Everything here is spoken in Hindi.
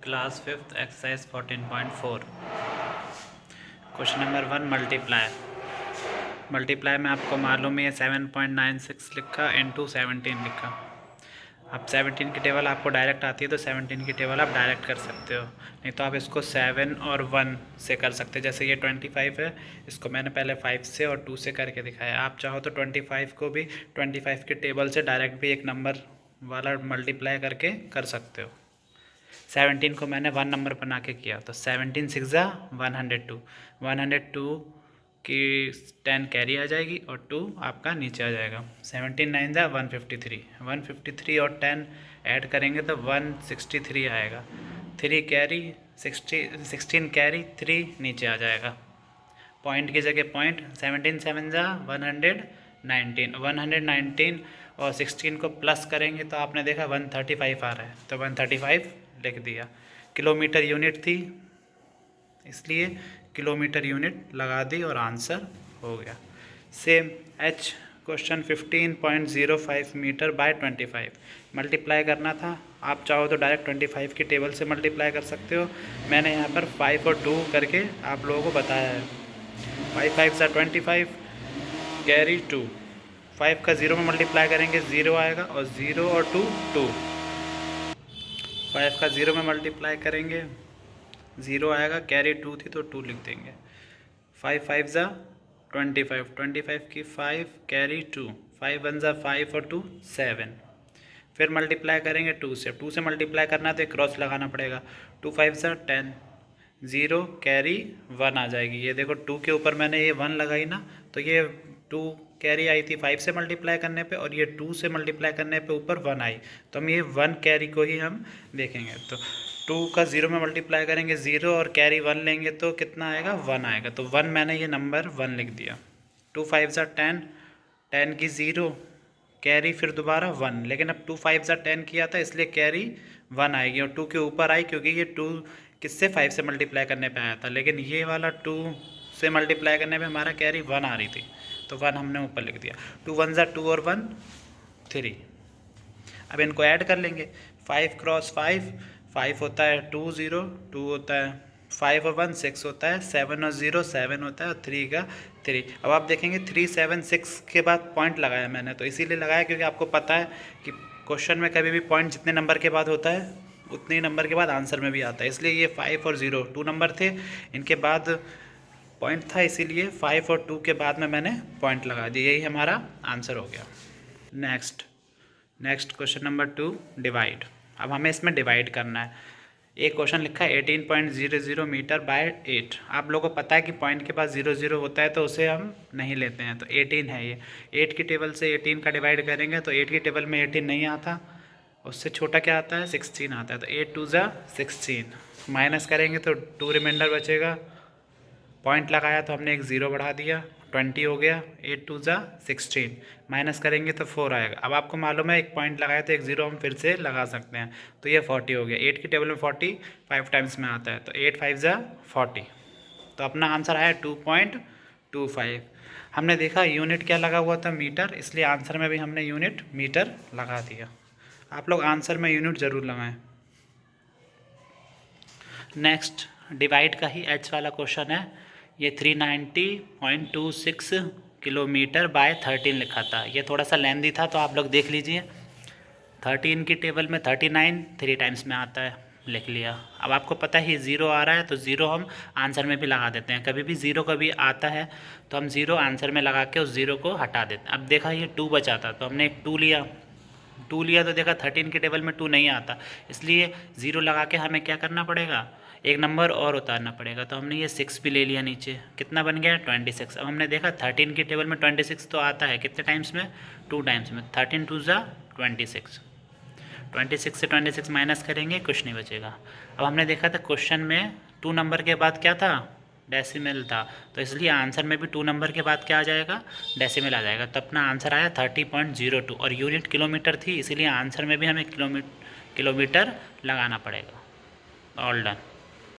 Class 5th exercise 14.4 question number 1 multiply में आपको मालूम है 7.96 लिखा इंटू 17 लिखा। अब 17 की टेबल आपको डायरेक्ट आती है तो 17 की टेबल आप डायरेक्ट कर सकते हो, नहीं तो आप इसको 7 और 1 से कर सकते हो। जैसे ये 25 है, इसको मैंने पहले 5 से और 2 से करके दिखाया। आप चाहो तो 25 को भी 25 की टेबल से डायरेक्ट भी एक नंबर वाला मल्टीप्लाई करके कर सकते हो। 17 को मैंने 1 नंबर बना के किया तो 17 6 ज़ा 102, 102 की 10 कैरी आ जाएगी और 2 आपका नीचे आ जाएगा। 17 9 ज़ा 153, 153 और 10 ऐड करेंगे तो 163 आएगा। 3 कैरी 16 कैरी 3 नीचे आ जाएगा। पॉइंट की जगह पॉइंट 17 7 ज़ा 119, 119 और 16 को प्लस करेंगे तो आपने देखा 135 आ रहा है तो 135 लिख दिया। किलोमीटर यूनिट थी इसलिए किलोमीटर यूनिट लगा दी और आंसर हो गया। Same each question 15.05 metre by 25 multiply करना था। आप चाहो तो डायरेक्ट 25 की टेबल से मल्टीप्लाई कर सकते हो। मैंने यहाँ पर 5 और 2 करके आप लोगों को बताया है। 5 5 ज़ा 25 कैरी 2, 5 का 0 में मल्टीप्लाई करेंगे 0 आएगा और 0 और 2 2, 5 का 0 में मल्टीप्लाई करेंगे 0 आएगा, कैरी 2 थी तो 2 लिख देंगे। 5 5 ज़ा 25, 25 की 5 कैरी 2, 5 1 ज़ा 5 और 2 7। फिर मल्टीप्लाई करेंगे 2 से, 2 से मल्टीप्लाई करना है तो एक क्रॉस लगाना पड़ेगा। 2 5 ज़ा 10, 0 कैरी 1 आ जाएगी। ये देखो 2 के ऊपर मैंने ये 1 लगाई ना, तो ये 2 कैरी आई थी 5 से मल्टीप्लाई करने पे और ये 2 से मल्टीप्लाई करने पे ऊपर 1 आई, तो हम ये 1 कैरी को ही हम देखेंगे। तो 2 का 0 में मल्टीप्लाई करेंगे 0 और कैरी 1 लेंगे तो कितना आएगा 1 आएगा, तो 1 मैंने ये नंबर 1 लिख दिया। 2 5 ज़ा 10, 10 की 0 कैरी फिर दोबारा 1, लेकिन अब 2 5 ज़ा 10 किया था इसलिए कैरी 1 आएगी और 2 के ऊपर आई क्योंकि ये 2 किससे 5 से मल्टीप्लाई करने पे आया था, लेकिन ये वाला 2 से मल्टीप्लाई करने पे हमारा कैरी 1 आ रही थी तो 1 हमने ऊपर लिख दिया। 2 1 ज़ा 2 और 1 3। अब इनको ऐड कर लेंगे। 5 क्रॉस 5, 5 होता है 2 0, 2 होता है 5 और 1 6 होता है, 7 और 0 7 होता है और 3 का 3। अब आप देखेंगे 3 7 6 के बाद पॉइंट लगाया मैंने, तो इसीलिए लगाया क्योंकि आपको पता है कि क्वेश्चन में कभी भी पॉइंट जितने नंबर के बाद होता है उतने ही नंबर के बाद आंसर में भी आता है, इसलिए ये 5 और 0 2 नंबर थे, इनके बाद पॉइंट था इसीलिए 5 और 2 के बाद में मैंने पॉइंट लगा दिया। यही हमारा आंसर हो गया। Next question number 2 divide. अब हमें इसमें डिवाइड करना है। एक क्वेश्चन लिखा है 18.00 मीटर बाय 8। आप लोगों को पता है कि पॉइंट के पास 0 0 होता है तो उसे हम नहीं लेते हैं, तो 18 है ये। 8 की टेबल से 18 का डिवाइड करेंगे तो 8 की टेबल में 18 नहीं आता, उससे छोटा क्या आता है 16 आता है, तो 8 2 ज़ा 16 माइनस करेंगे तो 2 रिमाइंडर बचेगा। पॉइंट लगाया तो हमने एक 0 बढ़ा दिया, 20 हो गया। 8 2 ज़ा 16 माइनस करेंगे तो 4 आएगा। अब आपको मालूम है एक पॉइंट लगाया तो एक 0 हम फिर से लगा सकते हैं, तो ये 40 हो गया। 8 की टेबल में 40 5 टाइम्स में आता है, तो 8 5 ज़ा 40, तो अपना आंसर आया 2.25। हमने देखा यूनिट क्या लगा हुआ था मीटर, इसलिए आंसर में भी हमने यूनिट मीटर लगा दिया। आप लोग आंसर में यूनिट ज़रूर लगाएं। नेक्स्ट डिवाइड का ही एच वाला क्वेश्चन है। ये 390.26 किलोमीटर बाय 13 लिखा था। ये थोड़ा सा लेंदी था तो आप लोग देख लीजिए। 13 की टेबल में 39 3 टाइम्स में आता है, लिख लिया। अब आपको पता है 0 आ रहा है तो 0 हम आंसर में भी लगा देते हैं। कभी भी 0 कभी आता है तो हम 0 आंसर में लगा के उस 0 को हटा देते हैं। अब देखा ये 2 बचा था तो हमने एक 2 लिया, 2 लिया तो देखा 13 की टेबल में 2 नहीं आता, इसलिए 0 लगा के हमें क्या करना पड़ेगा, एक नंबर और उतारना पड़ेगा। तो हमने ये 6 भी ले लिया नीचे, कितना बन गया 26। अब हमने देखा 13 की टेबल में 26 तो आता है कितने टाइम्स में 2 टाइम्स में, 13 2 ज़ा 26, 26 से 26 माइनस करेंगे कुछ नहीं बचेगा। अब हमने देखा था क्वेश्चन में 2 नंबर के बाद क्या था डेसिमल था, तो इसलिए आंसर में भी 2 नंबर के बाद क्या आ जाएगा डेसिमल आ जाएगा, तो अपना आंसर आया 30.02 और यूनिट किलोमीटर थी इसीलिए आंसर में भी हमें किलोमीटर लगाना पड़ेगा। All done.